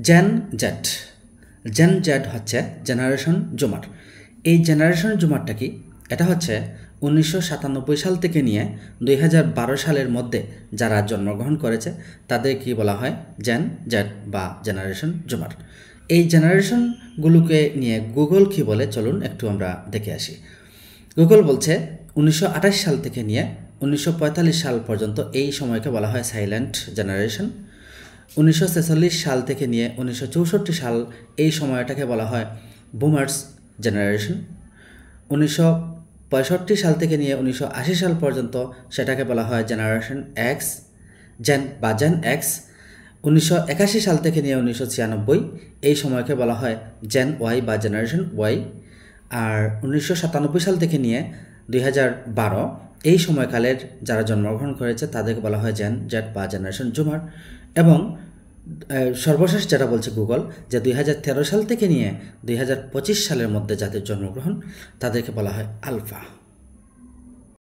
Gen Z. Gen Z হচ্ছে generation zoomer. এই generation জুমারটা কি? এটা হচ্ছে 1997 সাল থেকে নিয়ে 2012 সালের মধ্যে যারা জন্মগ্রহণ করেছে তাদের কি বলা হয়? জেন জেড বা জেনারেশন জুমার। এই জেনারেশনগুলোকে নিয়ে গুগল কি বলে চলুন একটু আমরা দেখে আসি। গুগল বলছে 1928 সাল থেকে নিয়ে 1945 সাল পর্যন্ত এই সময়কে বলা হয় সাইলেন্ট জেনারেশন। 1946 সাল থেকে নিয়ে 1964 সাল এই সময়টাকে বলা হয় বুমার্স জেনারেশন। 1965 সাল থেকে নিয়ে 1980 সাল পর্যন্ত সেটাকে বলা হয় জেনারেশন এক্স জেন এক্স। 1981 সাল থেকে নিয়ে 1996 এই সময়কে বলা হয় জেন ওয়াই বা জেনারেশন ওয়াই। আর 1997 সাল থেকে নিয়ে 2012 এই সময়কালের যারা জন্মগ্রহণ করেছে তাদেরকে বলা হয় জেন জেড বা জেনারেশন জুমার। এবং সর্বশেষ যেটা বলছে গুগল যে 2013 সাল থেকে নিয়ে 2025 সালের মধ্যে যাদের জন্মগ্রহণ তাদেরকে বলা হয় আলফা।